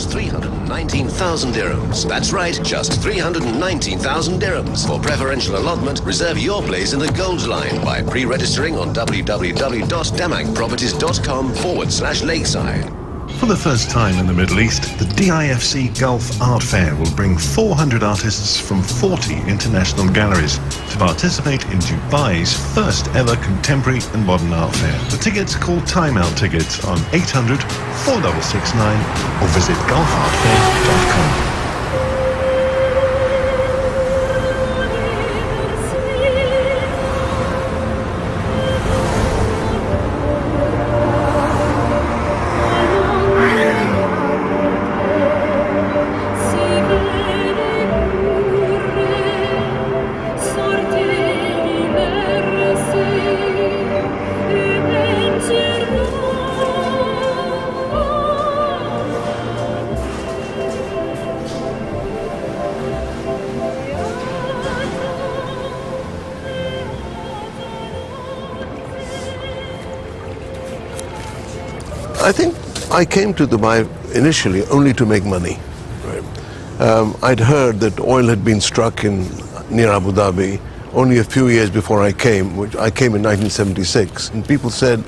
just 319,000 dirhams. That's right, just 319,000 dirhams. For preferential allotment, reserve your place in the Gold Line by pre-registering on www.damagproperties.com/lakeside. For the first time in the Middle East, the DIFC Gulf Art Fair will bring 400 artists from 40 international galleries to participate in Dubai's first ever contemporary and modern art fair. The tickets are called Timeout tickets on 800 4669 or visit gulfartfair.com. I think I came to Dubai initially only to make money. Right? I'd heard that oil had been struck near Abu Dhabi only a few years before I came, which I came in 1976. And people said,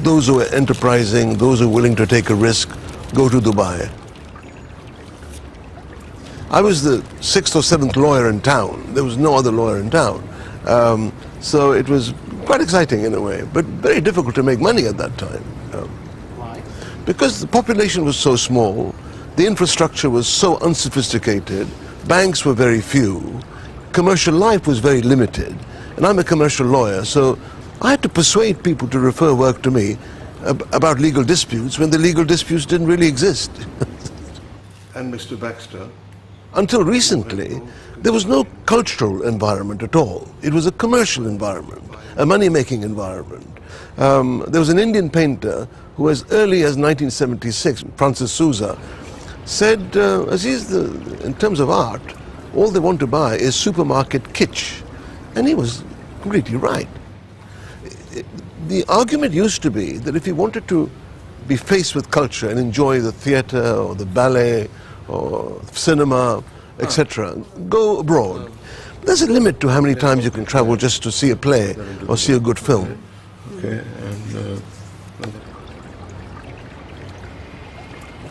those who are enterprising, those who are willing to take a risk, go to Dubai. I was the 6th or 7th lawyer in town. There was no other lawyer in town. So it was quite exciting in a way, but very difficult to make money at that time. Because the population was so small, the infrastructure was so unsophisticated, banks were very few, commercial life was very limited, and I'm a commercial lawyer, so I had to persuade people to refer work to me about legal disputes when the legal disputes didn't really exist. And Mr. Baxter? Until recently, there was no cultural environment at all. It was a commercial environment, a money-making environment. There was an Indian painter who as early as 1976, Francis Souza, said, in terms of art, all they want to buy is supermarket kitsch. And he was completely right. The argument used to be that if you wanted to be faced with culture and enjoy the theater or the ballet or cinema, etc., go abroad. There's a limit to how many times you can travel just to see a play or see a good film. Okay.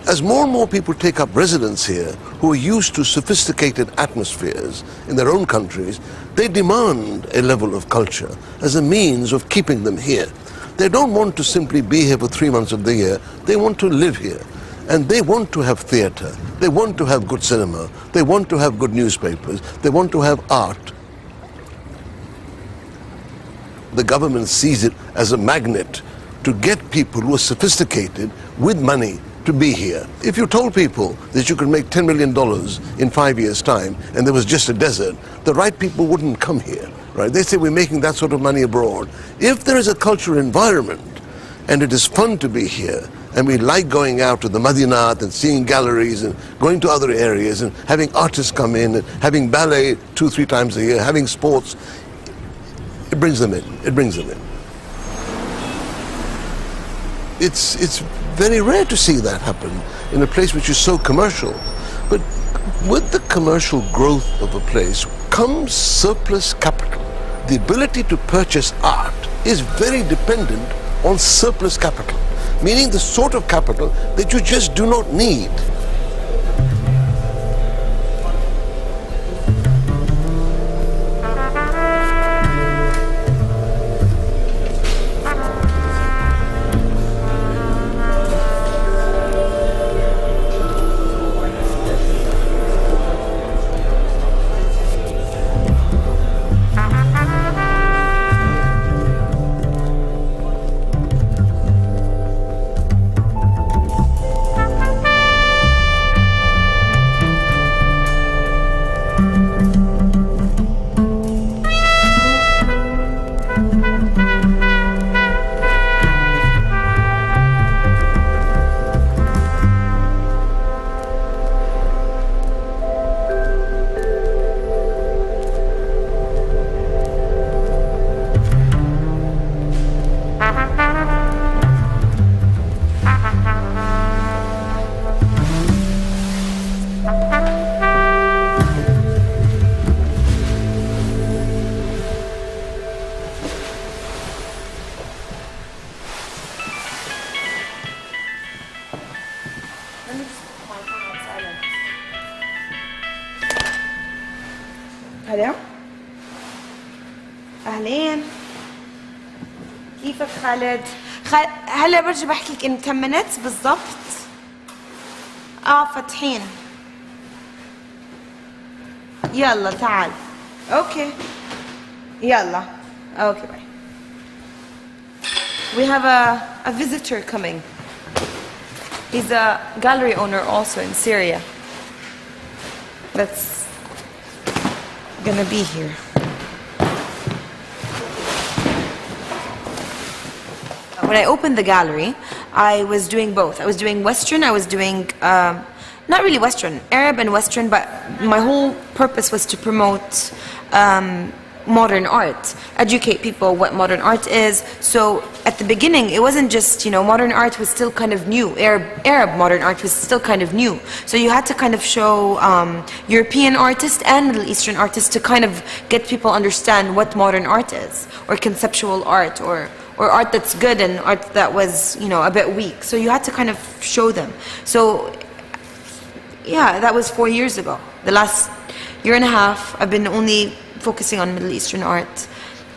As more and more people take up residence here who are used to sophisticated atmospheres in their own countries, they demand a level of culture as a means of keeping them here. They don't want to simply be here for 3 months of the year. They want to live here. And they want to have theater. They want to have good cinema. They want to have good newspapers. They want to have art. The government sees it as a magnet to get people who are sophisticated with money to be here. If you told people that you could make $10 million in 5 years' time and there was just a desert, the right people wouldn't come here, right? They say we're making that sort of money abroad. If there is a cultural environment and it is fun to be here and we like going out to the Madinat and seeing galleries and going to other areas and having artists come in and having ballet 2-3 times a year, having sports, it brings them in. It brings them in. It's very rare to see that happen in a place which is so commercial. But with the commercial growth of a place comes surplus capital. The ability to purchase art is very dependent on surplus capital, meaning the sort of capital that you just do not need. هلا أهلين كيفك خالد؟ هلا برجع بحكي لك in 10 minutes بالضبط. فاتحين. يلا تعال. اوكي. يلا. اوكي باي. We have a visitor coming. He's a gallery owner also in Syria. That's gonna be here. When I opened the gallery, I was doing both. I was doing Western, I was doing, not really Western, Arab and Western, but my whole purpose was to promote modern art, educate people what modern art is. So at the beginning, it wasn't just, you know, modern art was still kind of new. Arab modern art was still kind of new. So you had to kind of show European artists and Middle Eastern artists to kind of get people understand what modern art is, or conceptual art, or art that's good and art that was, you know, a bit weak. So you had to kind of show them. So yeah, that was 4 years ago. The last year and a half, I've been only focusing on Middle Eastern art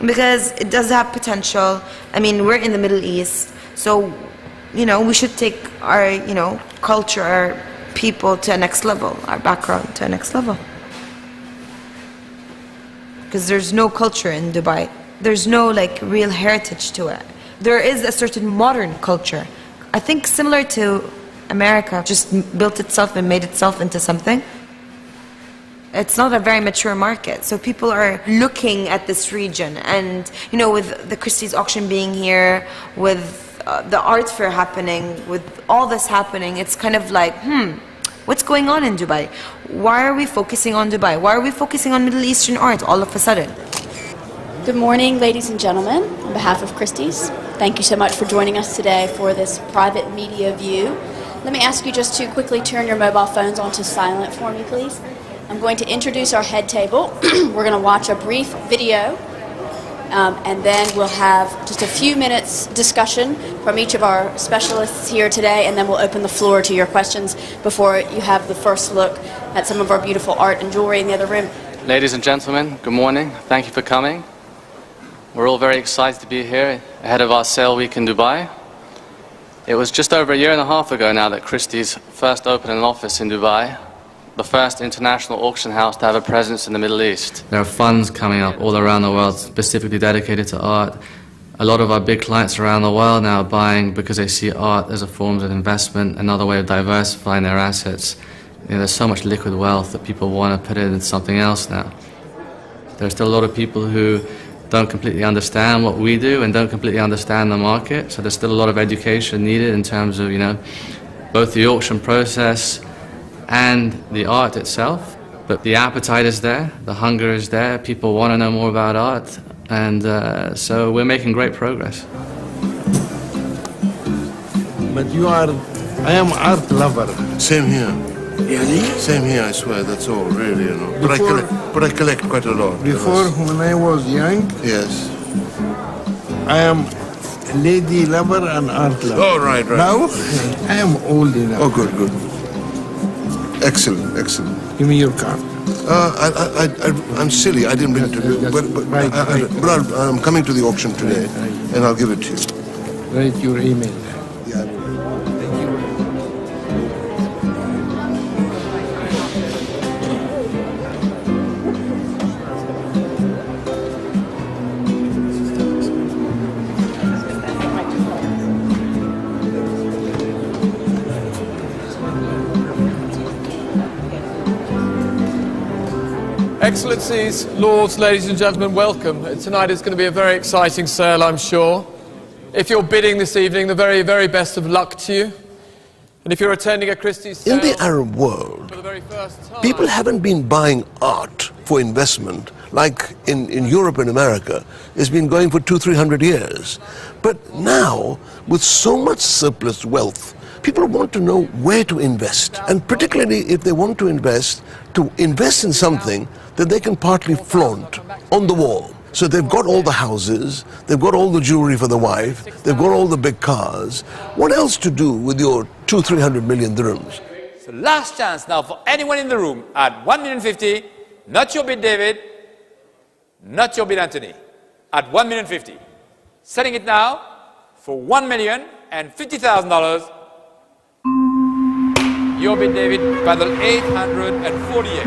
because it does have potential. I mean, we're in the Middle East, so, you know, we should take our, you know, culture, our people to a next level, our background to a next level. Because there's no culture in Dubai. There's no like real heritage to it. There is a certain modern culture. I think similar to America, just built itself and made itself into something. It's not a very mature market, so people are looking at this region, and you know, with the Christie's auction being here, with the art fair happening, with all this happening, it's kind of like, what's going on in Dubai? Why are we focusing on Dubai? Why are we focusing on Middle Eastern art all of a sudden? Good morning, ladies and gentlemen. On behalf of Christie's, thank you so much for joining us today for this private media view. Let me ask you just to quickly turn your mobile phones onto silent for me, please. I'm going to introduce our head table. We're going to watch a brief video, and then we'll have just a few minutes discussion from each of our specialists here today, and then we'll open the floor to your questions before you have the first look at some of our beautiful art and jewelry in the other room. Ladies and gentlemen, good morning. Thank you for coming. We're all very excited to be here ahead of our sale week in Dubai. It was just over a year and a half ago now that Christie's first opened an office in Dubai, the first international auction house to have a presence in the Middle East. There are funds coming up all around the world specifically dedicated to art. A lot of our big clients around the world now are buying because they see art as a form of investment, another way of diversifying their assets. You know, there's so much liquid wealth that people want to put it into something else now. There's still a lot of people who don't completely understand what we do and don't completely understand the market, so there's still a lot of education needed in terms of, you know, both the auction process and the art itself. But the appetite is there, the hunger is there, people want to know more about art, and so we're making great progress. But I am art lover. Same here. Really? Same here, I swear, that's all, really, you know. But I collect quite a lot. Before, when I was young, yes. I am lady lover and art lover. Oh, right. Now, I am old enough. Oh, good. Excellent. Give me your card. I'm silly, I didn't bring it to you. But I'm coming to the auction today, and I'll give it to you. Write your email. Yeah. Excellencies, Lords, ladies and gentlemen, welcome. Tonight is going to be a very exciting sale, I'm sure. If you're bidding this evening, the very, very best of luck to you. And if you're attending a Christie's sale... In the Arab world, people haven't been buying art for investment like in Europe and America. It's been going for 200-300 years. But now, with so much surplus wealth, people want to know where to invest. And particularly if they want to invest in something that they can partly flaunt on the wall. So they've got all the houses, they've got all the jewelry for the wife, they've got all the big cars. What else to do with your 200-300 million dirhams? So last chance now for anyone in the room at 1,050,000. Not your bid, David. Not your bid, Anthony. At $1,050,000. Setting it now for $1,050,000. Your bid, David, paddle 848.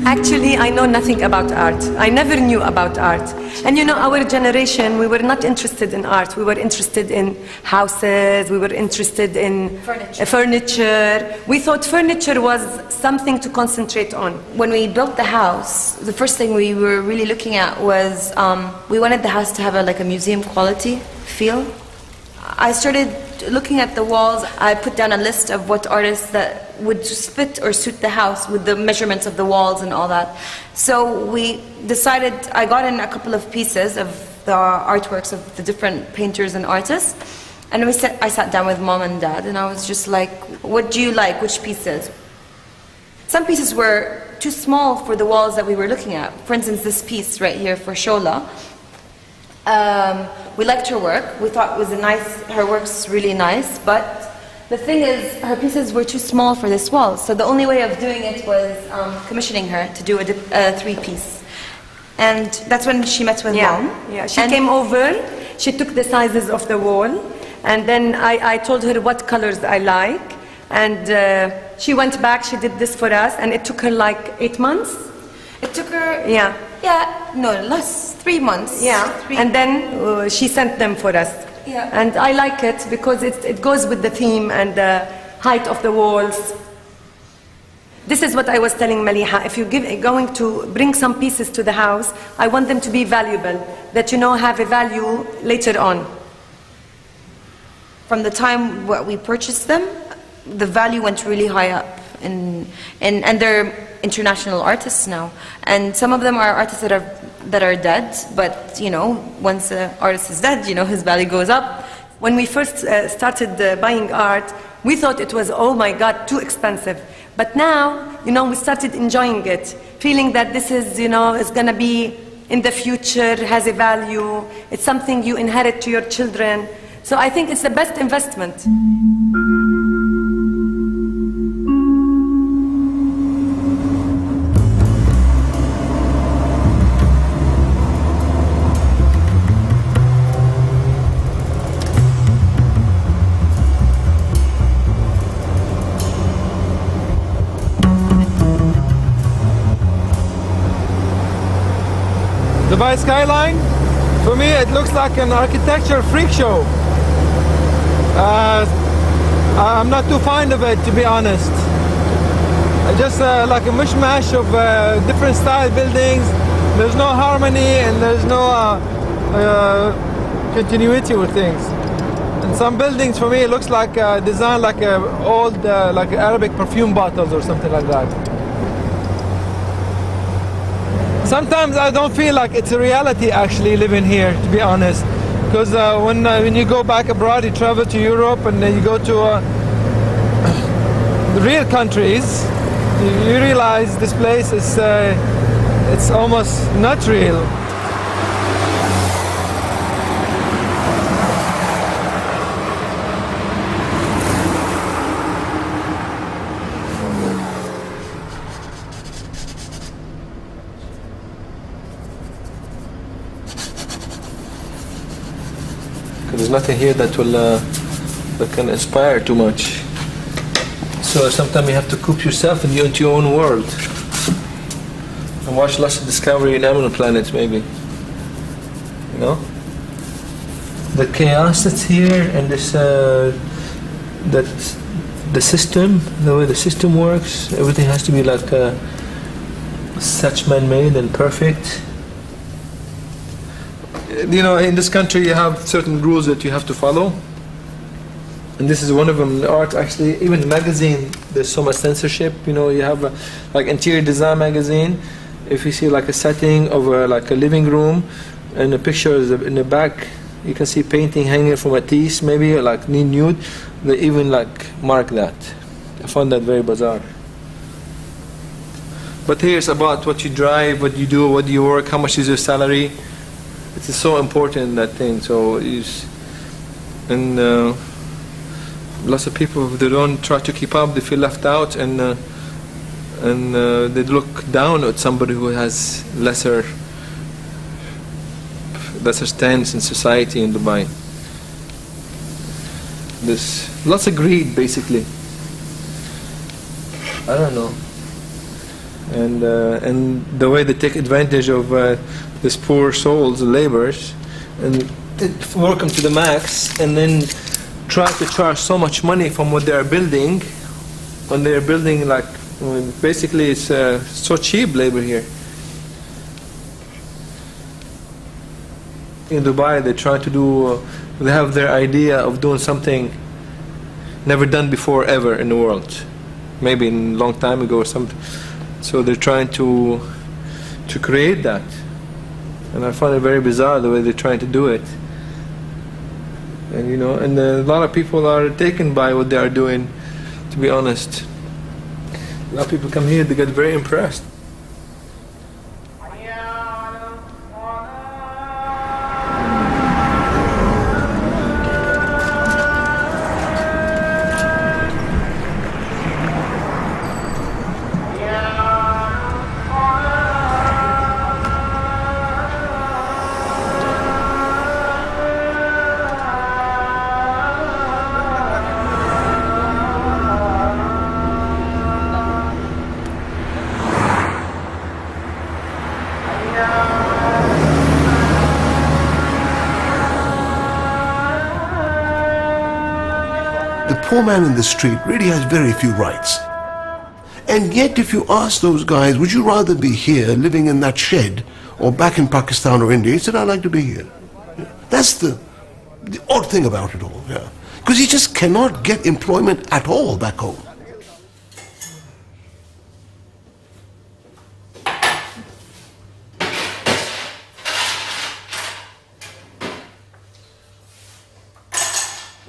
Actually, I know nothing about art. I never knew about art. And you know, our generation, we were not interested in art. We were interested in houses. We were interested in furniture. We thought furniture was something to concentrate on. When we built the house, the first thing we were really looking at was we wanted the house to have like a museum quality feel. I started looking at the walls. I put down a list of what artists that would fit or suit the house with the measurements of the walls and all that. So we decided, I got in a couple of pieces of the artworks of the different painters and artists, and I sat down with Mom and Dad, and I was just like, what do you like, which pieces? Some pieces were too small for the walls that we were looking at. For instance, this piece right here for Shola. We liked her work. We thought it was her work's really nice, but the thing is, her pieces were too small for this wall. So the only way of doing it was commissioning her to do a three-piece. And that's when she met with Mom. Yeah, she came over, she took the sizes of the wall, and then I told her what colors I like. And she went back, she did this for us, and it took her like 8 months. It took her, less, 3 months. And then she sent them for us. Yeah. And I like it because it goes with the theme and the height of the walls. This is what I was telling Maliha. If you're going to bring some pieces to the house, I want them to be valuable, that have a value later on. From the time we purchased them, the value went really high up. And they're international artists now. And some of them are artists that are dead, but once an artist is dead, his value goes up. When we first started buying art, we thought it was, oh my God, too expensive. But now, we started enjoying it, feeling that this is, is gonna be in the future, has a value, it's something you inherit to your children. So I think it's the best investment. Dubai skyline, for me it looks like an architecture freak show. I'm not too fond of it, to be honest. Just like a mishmash of different style buildings. There's no harmony and there's no continuity with things. And some buildings, for me, it looks like designed like old like Arabic perfume bottles or something like that. Sometimes I don't feel like it's a reality actually living here, to be honest. Because when you go back abroad, you travel to Europe and then you go to the real countries, you realize this place is it's almost not real. There's nothing here that will that can inspire too much. So sometimes you have to coop yourself into your own world and watch lots of Discovery in Animal Planet, maybe. The chaos that's here and this that the system, the way the system works, everything has to be like such man-made and perfect. In this country you have certain rules that you have to follow, and this is one of them. In art, actually, even the magazine, there's so much censorship. You have like interior design magazine. If you see like a setting of like a living room, and the pictures in the back, you can see painting hanging from a Matisse, maybe like nude. They even like mark that. I found that very bizarre. But here it's about what you drive, what you do, what do you work, how much is your salary. It is so important, that thing. So lots of people, they don't try to keep up, they feel left out, and they look down at somebody who has lesser stance in society in Dubai. There's lots of greed, basically. I don't know. And the way they take advantage of these poor souls, the laborers, and work them to the max, and then try to charge so much money from what they are building, when they are building, like, basically it's so cheap labor here. In Dubai, they try to do, they have their idea of doing something never done before ever in the world, maybe a long time ago or something. So they're trying to create that, and I find it very bizarre the way they're trying to do it. And and a lot of people are taken by what they are doing, to be honest. A lot of people come here, they get very impressed. The poor man in the street really has very few rights. And yet if you ask those guys, would you rather be here living in that shed or back in Pakistan or India, he said, I'd like to be here. That's the odd thing about it all. Because he just cannot get employment at all back home.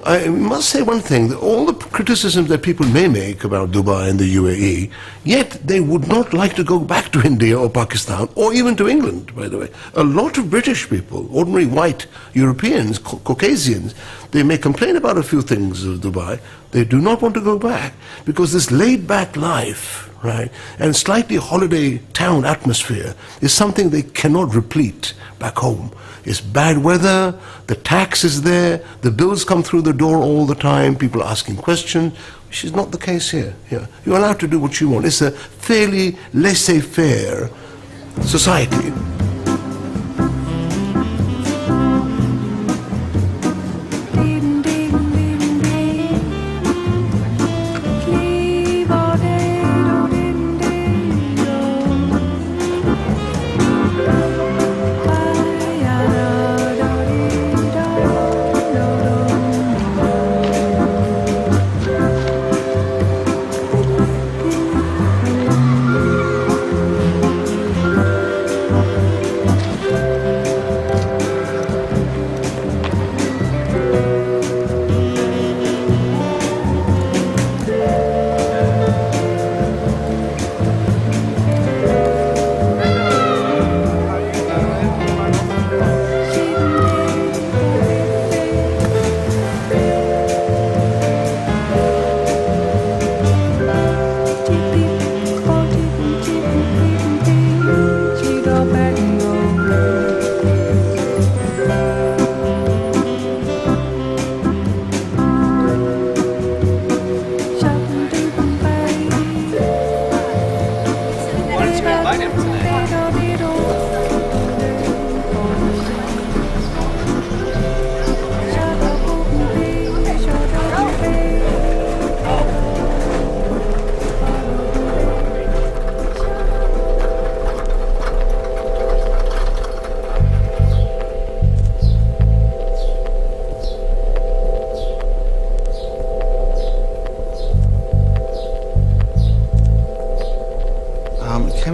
I must say one thing, that all the criticisms that people may make about Dubai and the UAE, yet they would not like to go back to India or Pakistan, or even to England, by the way. A lot of British people, ordinary white Europeans, Caucasians, they may complain about a few things of Dubai. They do not want to go back, because this laid-back life, right, and slightly holiday town atmosphere is something they cannot replete back home. It's bad weather, the tax is there, the bills come through the door all the time, people are asking questions, which is not the case here. You're allowed to do what you want. It's a fairly laissez-faire society.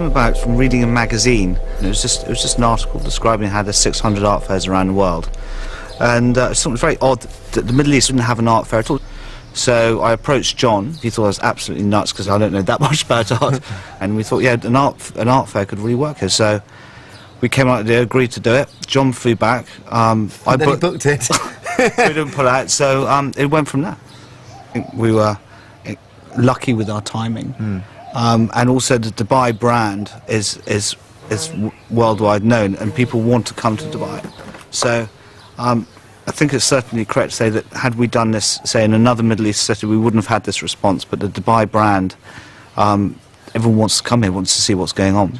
About from reading a magazine. It was just an article describing how there's 600 art fairs around the world, and something very odd that the Middle East didn't have an art fair at all. So I approached John. He thought I was absolutely nuts because I don't know that much about art, and we thought, yeah, an art fair could really work here. So we came out there, agreed to do it. John flew back. I booked it. We didn't pull out, so it went from there. I think we were lucky with our timing, and also the Dubai brand is worldwide known, and people want to come to Dubai. So I think it's certainly correct to say that had we done this, say, in another Middle East city, we wouldn't have had this response. But the Dubai brand, everyone wants to come here, wants to see what's going on.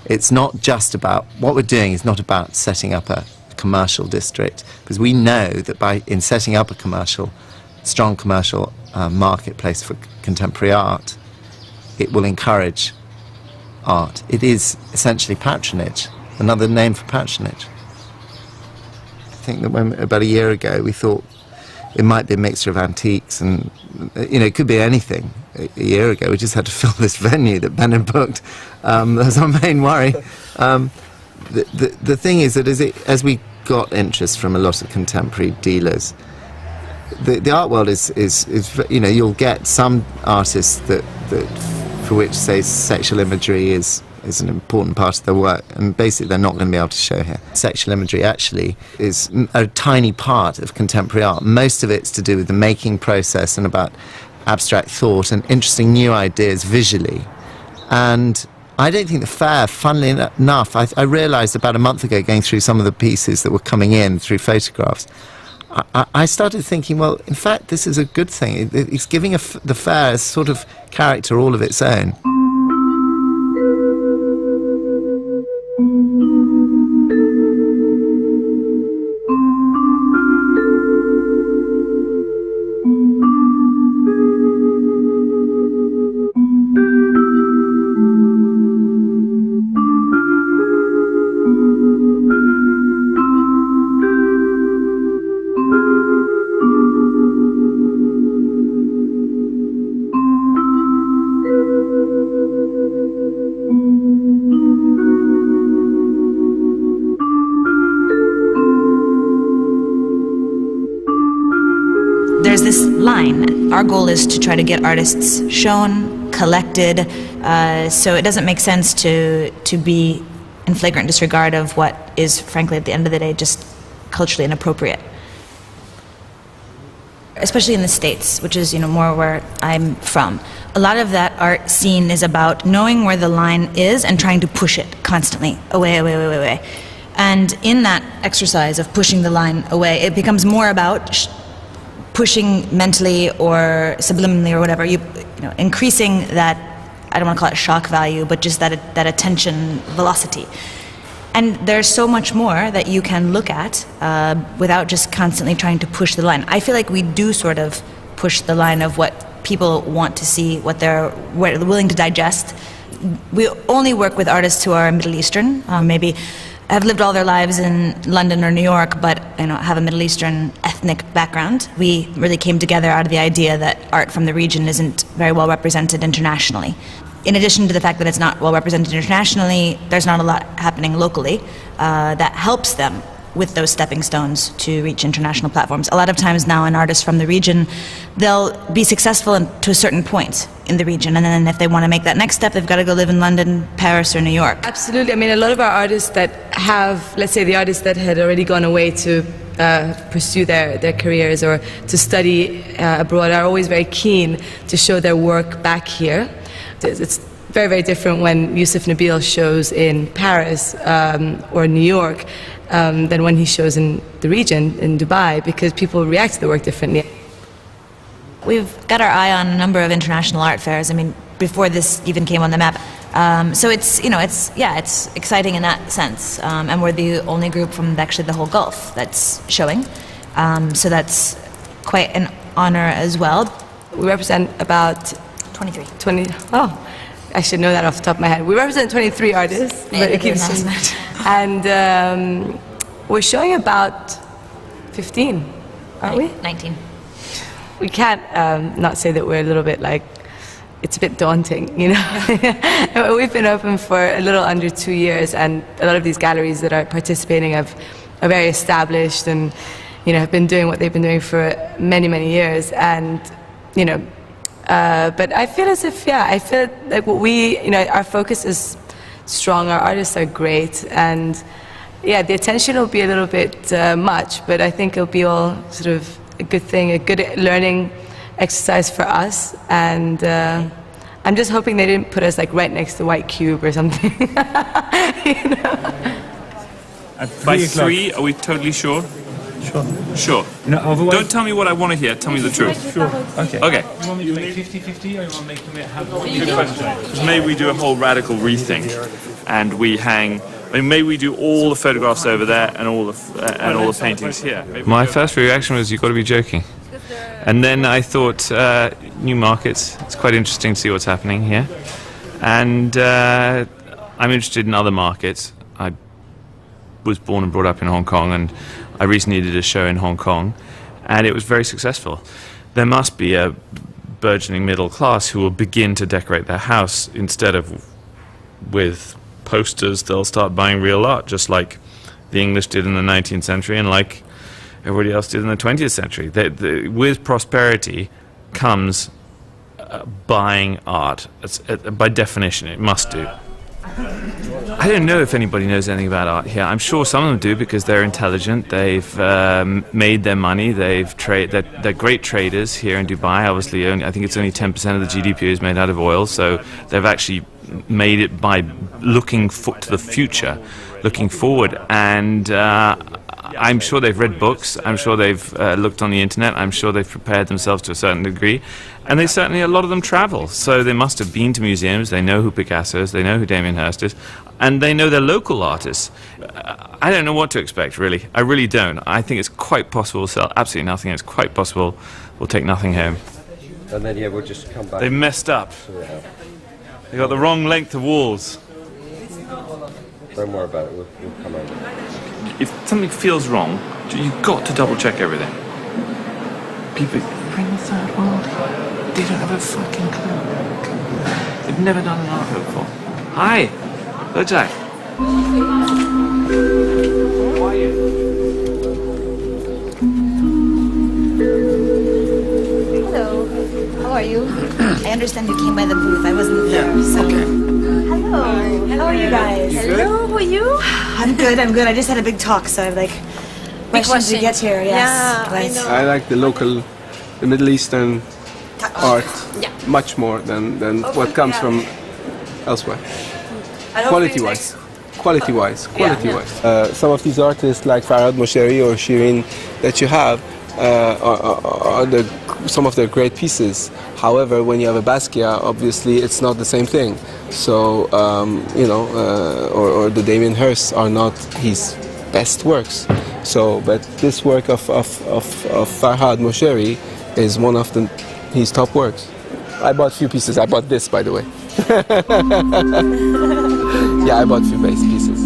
It's not just about, what we're doing is not about setting up a commercial district, because we know that in setting up a strong commercial marketplace for contemporary art, it will encourage art. It is essentially patronage, another name for patronage. I think that about a year ago we thought it might be a mixture of antiques and, it could be anything. A year ago we just had to fill this venue that Ben had booked. That was our main worry. The thing is that as we got interest from a lot of contemporary dealers, the art world is you'll get some artists that for which, say, sexual imagery is an important part of their work, and basically they're not going to be able to show here. Sexual imagery actually is a tiny part of contemporary art. Most of it's to do with the making process and about abstract thought and interesting new ideas visually. And I don't think the fair, funnily enough, I realised about a month ago, going through some of the pieces that were coming in through photographs, I started thinking, well, in fact, this is a good thing. It's giving the fair a sort of character all of its own. There's this line. Our goal is to try to get artists shown, collected, so it doesn't make sense to be in flagrant disregard of what is, frankly, at the end of the day, just culturally inappropriate. Especially in the States, which is, more where I'm from. A lot of that art scene is about knowing where the line is and trying to push it constantly, away, away, away, away. And in that exercise of pushing the line away, it becomes more about pushing mentally or subliminally or whatever, increasing that, I don't want to call it shock value, but just that attention velocity. And there's so much more that you can look at without just constantly trying to push the line. I feel like we do sort of push the line of what people want to see, what they're willing to digest. We only work with artists who are Middle Eastern, maybe have lived all their lives in London or New York, but have a Middle Eastern ethnic background. We really came together out of the idea that art from the region isn't very well represented internationally. In addition to the fact that it's not well represented internationally, there's not a lot happening locally that helps them with those stepping stones to reach international platforms. A lot of times now, an artist from the region, they'll be successful to a certain point in the region, and then if they want to make that next step, they've got to go live in London, Paris, or New York. Absolutely. I mean, a lot of our artists that have, let's say the artists that had already gone away to pursue their careers or to study abroad are always very keen to show their work back here. It's very, very different when Yusuf Nabil shows in Paris or New York than when he shows in the region, in Dubai, because people react to the work differently. We've got our eye on a number of international art fairs, before this even came on the map. So it's exciting in that sense. And we're the only group from actually the whole Gulf that's showing. So that's quite an honor as well. We represent about 20. Oh, I should know that off the top of my head. We represent 23 artists. But it keeps and we're showing about 15, aren't we? 19. We can't not say that we're a little bit it's a bit daunting, We've been open for a little under 2 years, and a lot of these galleries that are participating are very established, and have been doing what they've been doing for many, many years. And, but I feel as if, I feel like our focus is strong, our artists are great, and the attention will be a little bit much, but I think it'll be all sort of a good thing, a good learning exercise for us, and I'm just hoping they didn't put us like right next to White Cube or something. By 3, are we totally sure? Sure. Don't tell me what I want to hear, tell me the truth. Sure. Okay. Okay. You want me to make 50-50 or you want to make them have Good question. Because maybe we do a whole radical rethink, and we hang. Maybe we do all the photographs over there and all the paintings here. My first reaction was, "You've got to be joking." And then I thought, new markets. It's quite interesting to see what's happening here, and I'm interested in other markets. I was born and brought up in Hong Kong, and I recently did a show in Hong Kong, and it was very successful. There must be a burgeoning middle class who will begin to decorate their house instead of with posters. They'll start buying real art, just like the English did in the 19th century and like everybody else did in the 20th century. With prosperity comes buying art. By definition, it must do. I don't know if anybody knows anything about art here. I'm sure some of them do because they're intelligent. They've made their money. They're great traders here in Dubai. Obviously, I think it's only 10% of the GDP is made out of oil. So they've actually made it by looking to the future, looking forward. And I'm sure they've read books. I'm sure they've looked on the internet. I'm sure they've prepared themselves to a certain degree. And they certainly, a lot of them travel. So they must have been to museums. They know who Picasso is. They know who Damien Hirst is. And they know their local artists. I don't know what to expect, really. I really don't. I think it's quite possible to sell absolutely nothing. It's quite possible we'll take nothing home. And then, we'll just come back. They've messed up. They got the wrong length of walls. Don't worry about it. We'll come over. If something feels wrong, you've got to double check everything. People, we're in the third world. They don't have a fucking clue. They've never done an art show before. Hi, Jack. How are you? Hello. How are you? I understand you came by the booth. I wasn't there. So. Okay. Hello. How are you guys? Hello. How are you? I'm good. The I just had a big talk, so I have questions to get here. Yes. Yeah, I like the local, the Middle Eastern art much more than what comes from elsewhere. Quality-wise. Some of these artists like Farhad Mosheri or Shirin that you have are some of their great pieces. However, when you have a Basquiat, obviously it's not the same thing. So, or the Damien Hirst are not his best works. So, but this work of Farhad Mosheri is one of his top works. I bought a few pieces. I bought this, by the way. Yeah, I bought a few base pieces.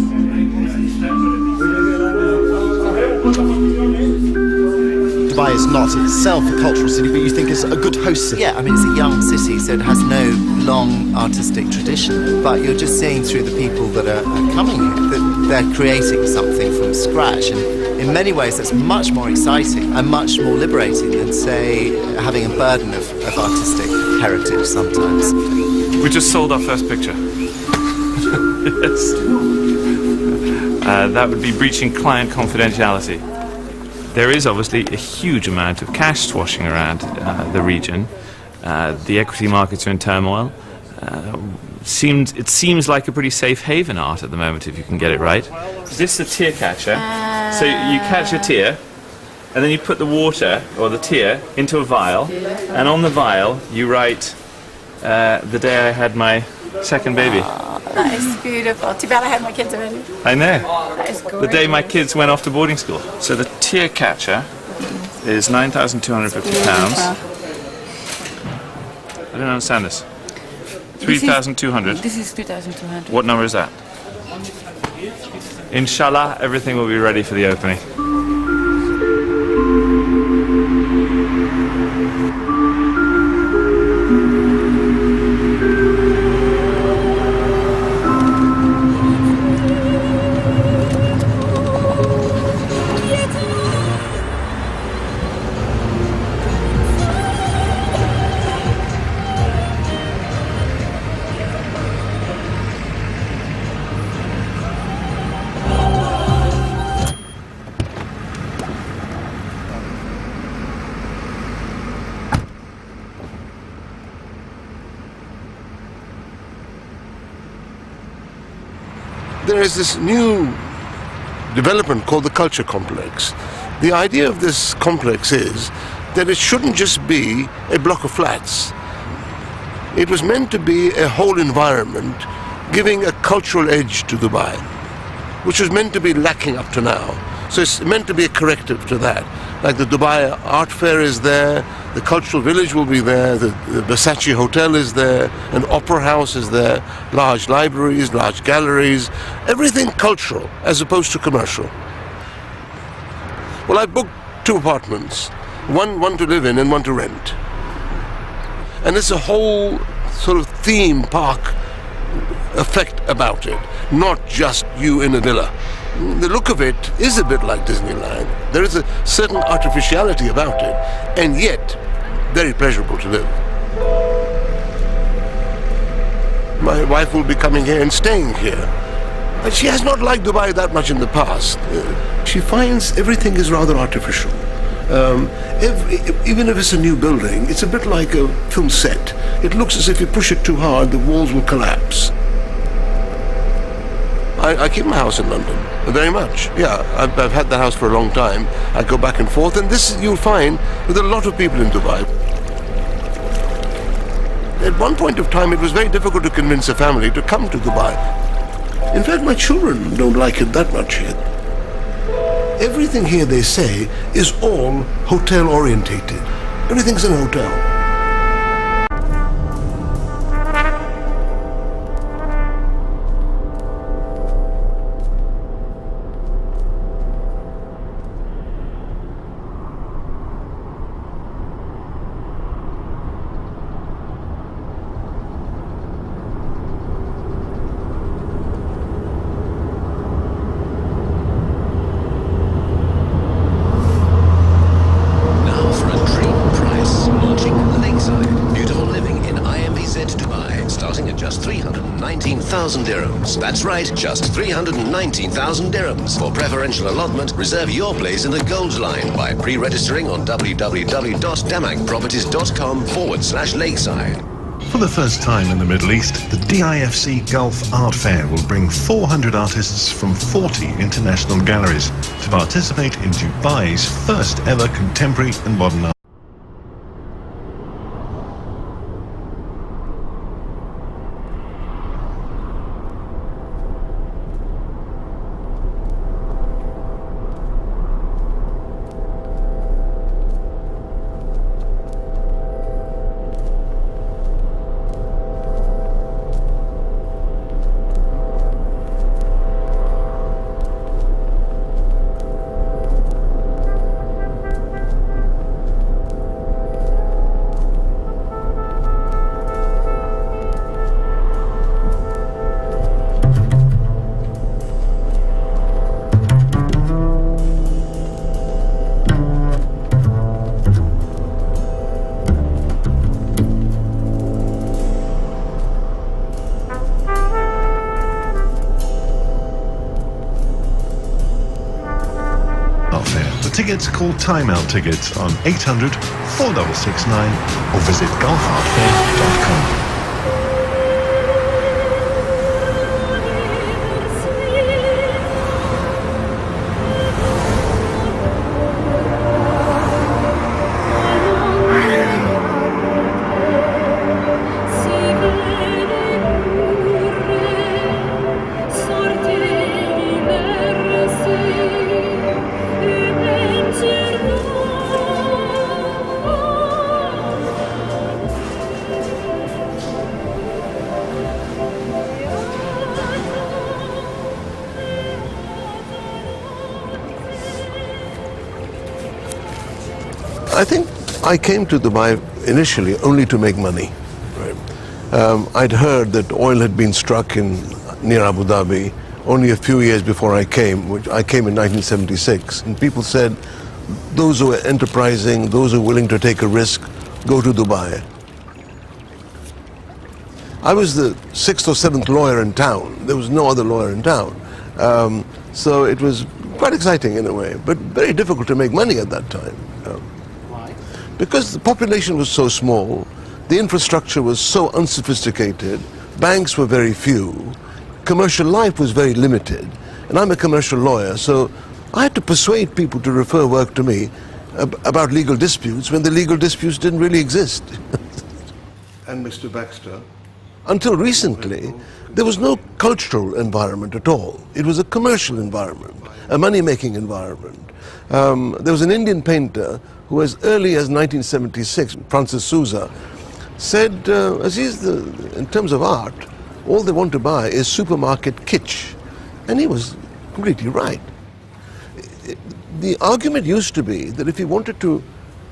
Dubai is not itself a cultural city, but you think it's a good host city. Yeah, I mean, it's a young city, so it has no long artistic tradition. But you're just seeing through the people that are coming here that they're creating something from scratch. And in many ways, that's much more exciting and much more liberating than, say, having a burden of artistic heritage sometimes. We just sold our first picture. Yes. That would be breaching client confidentiality. There is obviously a huge amount of cash swashing around the region. The equity markets are in turmoil. It seems like a pretty safe haven art at the moment if you can get it right. This is a tear catcher. So you catch a tear, and then you put the water or the tear into a vial, and on the vial you write the day I had my second baby. That is beautiful. Too bad I had my kids already. I know. That is gorgeous. The day my kids went off to boarding school. So the tear catcher is £9,250. I don't understand this. 3,200. This is 3,200. What number is that? Inshallah, everything will be ready for the opening. there is this new development called the culture complex. The idea of this complex is that it shouldn't just be a block of flats. It was meant to be a whole environment giving a cultural edge to Dubai, which was meant to be lacking up to now. So it's meant to be a corrective to that. Like the Dubai Art Fair is there, the Cultural Village will be there, the Versace Hotel is there, an opera house is there, large libraries, large galleries, everything cultural as opposed to commercial. Well, I booked 2 apartments, one to live in and one to rent. And it's a whole sort of theme park effect about it, not just you in a villa. The look of it is a bit like Disneyland. There is a certain artificiality about it, and yet very pleasurable to live. My wife will be coming here and staying here. But she has not liked Dubai that much in the past. She finds everything is rather artificial. Even if it's a new building, it's a bit like a film set. It looks as if you push it too hard, the walls will collapse. I keep my house in London, very much. Yeah, I've had the house for a long time. I go back and forth, and this you'll find with a lot of people in Dubai. At one point of time, it was very difficult to convince a family to come to Dubai. In fact, my children don't like it that much here. Everything here, they say, is all hotel orientated. Everything's an hotel. dirhams. That's right, just 319,000 dirhams. For preferential allotment, reserve your place in the Gold Line by pre-registering on www.damagproperties.com/lakeside. For the first time in the Middle East, the DIFC Gulf Art Fair will bring 400 artists from 40 international galleries to participate in Dubai's first ever contemporary and modern art. Tickets, call Timeout Tickets on 800 4669 or visit gulfartfair.com. I think I came to Dubai initially only to make money. Right? I'd heard that oil had been struck near Abu Dhabi only a few years before I came, which I came in 1976. And people said, those who are enterprising, those who are willing to take a risk, go to Dubai. I was the 6th or 7th lawyer in town. There was no other lawyer in town. So it was quite exciting in a way, but very difficult to make money at that time. Because the population was so small, the infrastructure was so unsophisticated, banks were very few, commercial life was very limited. And I'm a commercial lawyer, so I had to persuade people to refer work to me about legal disputes when the legal disputes didn't really exist. And Mr. Baxter? Until recently, there was no cultural environment at all. It was a commercial environment, a money-making environment. There was an Indian painter who, as early as 1976, Francis Souza, said, in terms of art, all they want to buy is supermarket kitsch. And he was completely right. The argument used to be that if you wanted to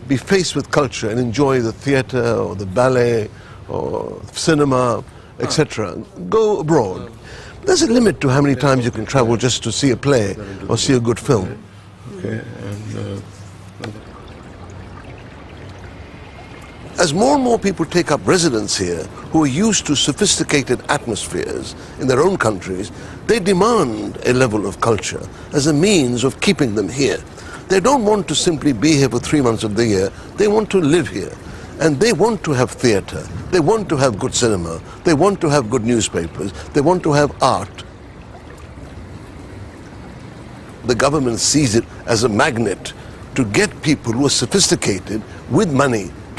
be faced with culture and enjoy the theatre or the ballet or cinema, etc., go abroad. There's a limit to how many times you can travel just to see a play or see a good film. Okay. As more and more people take up residence here who are used to sophisticated atmospheres in their own countries, they demand a level of culture as a means of keeping them here. They don't want to simply be here for 3 months of the year. They want to live here. And they want to have theatre. They want to have good cinema. They want to have good newspapers. They want to have art. The government sees it as a magnet to get people who are sophisticated with money